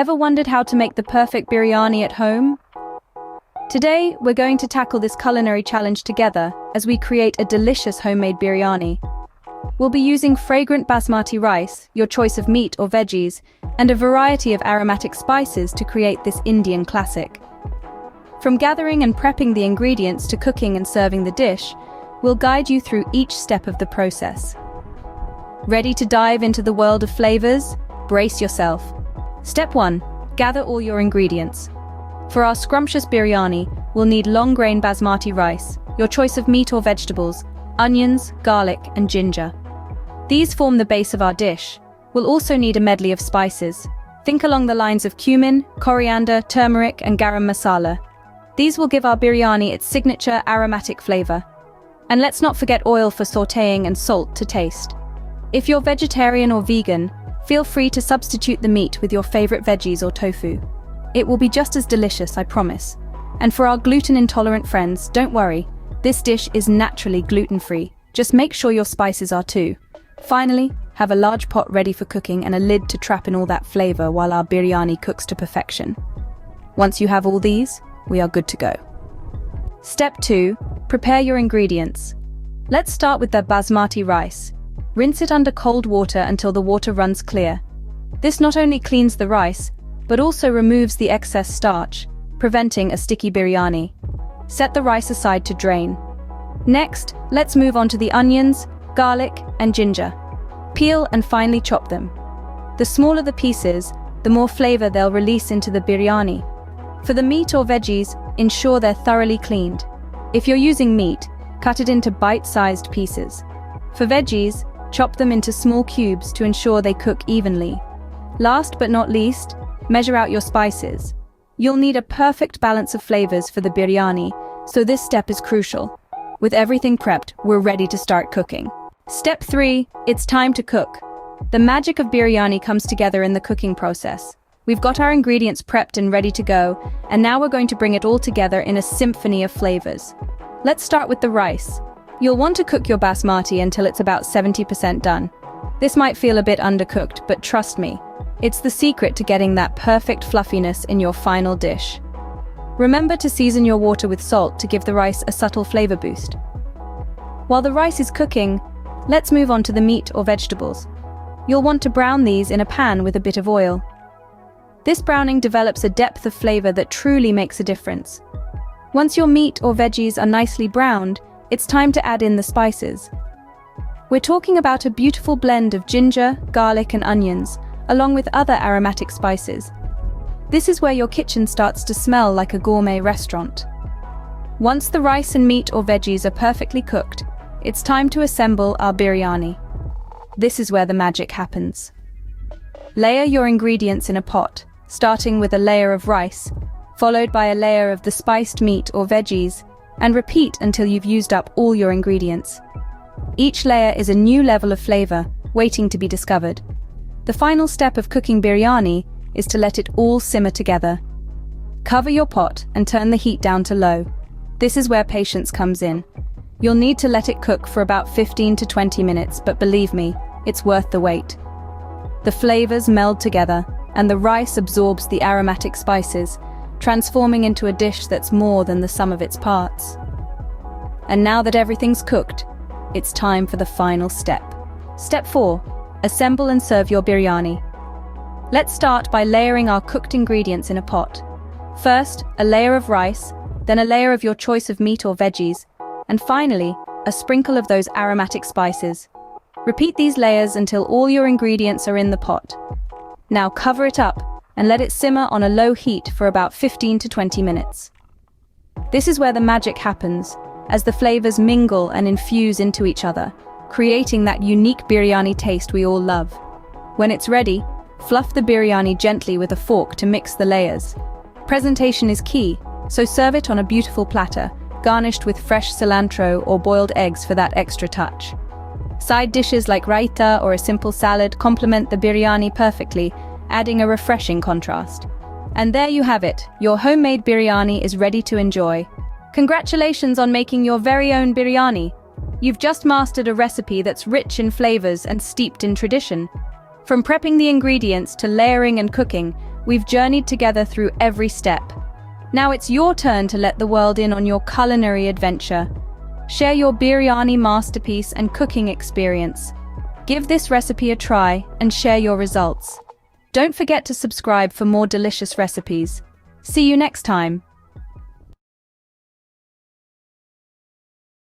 Ever wondered how to make the perfect biryani at home? Today, we're going to tackle this culinary challenge together as we create a delicious homemade biryani. We'll be using fragrant basmati rice, your choice of meat or veggies, and a variety of aromatic spices to create this Indian classic. From gathering and prepping the ingredients to cooking and serving the dish, we'll guide you through each step of the process. Ready to dive into the world of flavors? Brace yourself. Step 1. Gather all your ingredients. For our scrumptious biryani, we'll need long-grain basmati rice, your choice of meat or vegetables, onions, garlic, and ginger. These form the base of our dish. We'll also need a medley of spices. Think along the lines of cumin, coriander, turmeric, and garam masala. These will give our biryani its signature aromatic flavor. And let's not forget oil for sautéing and salt to taste. If you're vegetarian or vegan, feel free to substitute the meat with your favorite veggies or tofu. It will be just as delicious, I promise. And for our gluten-intolerant friends, don't worry. This dish is naturally gluten-free. Just make sure your spices are too. Finally, have a large pot ready for cooking and a lid to trap in all that flavor while our biryani cooks to perfection. Once you have all these, we are good to go. Step 2. Prepare your ingredients. Let's start with the basmati rice. Rinse it under cold water until the water runs clear. This not only cleans the rice, but also removes the excess starch, preventing a sticky biryani. Set the rice aside to drain. Next, let's move on to the onions, garlic, and ginger. Peel and finely chop them. The smaller the pieces, the more flavor they'll release into the biryani. For the meat or veggies, ensure they're thoroughly cleaned. If you're using meat, cut it into bite-sized pieces. For veggies, chop them into small cubes to ensure they cook evenly. Last but not least, measure out your spices. You'll need a perfect balance of flavors for the biryani, so this step is crucial. With everything prepped, we're ready to start cooking. Step 3. It's time to cook. The magic of biryani comes together in the cooking process. We've got our ingredients prepped and ready to go, and now we're going to bring it all together in a symphony of flavors. Let's start with the rice. You'll want to cook your basmati until it's about 70% done. This might feel a bit undercooked, but trust me, it's the secret to getting that perfect fluffiness in your final dish. Remember to season your water with salt to give the rice a subtle flavor boost. While the rice is cooking, let's move on to the meat or vegetables. You'll want to brown these in a pan with a bit of oil. This browning develops a depth of flavor that truly makes a difference. Once your meat or veggies are nicely browned, it's time to add in the spices. We're talking about a beautiful blend of ginger, garlic, and onions, along with other aromatic spices. This is where your kitchen starts to smell like a gourmet restaurant. Once the rice and meat or veggies are perfectly cooked, it's time to assemble our biryani. This is where the magic happens. Layer your ingredients in a pot, starting with a layer of rice, followed by a layer of the spiced meat or veggies, and repeat until you've used up all your ingredients. Each layer is a new level of flavor, waiting to be discovered. The final step of cooking biryani is to let it all simmer together. Cover your pot and turn the heat down to low. This is where patience comes in. You'll need to let it cook for about 15 to 20 minutes, but believe me, it's worth the wait. The flavors meld together, and the rice absorbs the aromatic spices, transforming into a dish that's more than the sum of its parts. And now that everything's cooked, it's time for the final step. Step 4. Assemble and serve your biryani. Let's start by layering our cooked ingredients in a pot. First, a layer of rice, then a layer of your choice of meat or veggies, and finally, a sprinkle of those aromatic spices. Repeat these layers until all your ingredients are in the pot. Now cover it up and let it simmer on a low heat for about 15 to 20 minutes. This is where the magic happens, as the flavors mingle and infuse into each other, creating that unique biryani taste we all love. When it's ready, fluff the biryani gently with a fork to mix the layers. Presentation is key, so serve it on a beautiful platter, garnished with fresh cilantro or boiled eggs for that extra touch. Side dishes like raita or a simple salad complement the biryani perfectly, adding a refreshing contrast. And there you have it, your homemade biryani is ready to enjoy. Congratulations on making your very own biryani. You've just mastered a recipe that's rich in flavors and steeped in tradition. From prepping the ingredients to layering and cooking, We've journeyed together through every step. Now it's your turn to let the world in on your culinary adventure. Share your biryani masterpiece and cooking experience. Give this recipe a try and share your results. Don't forget to subscribe for more delicious recipes. See you next time.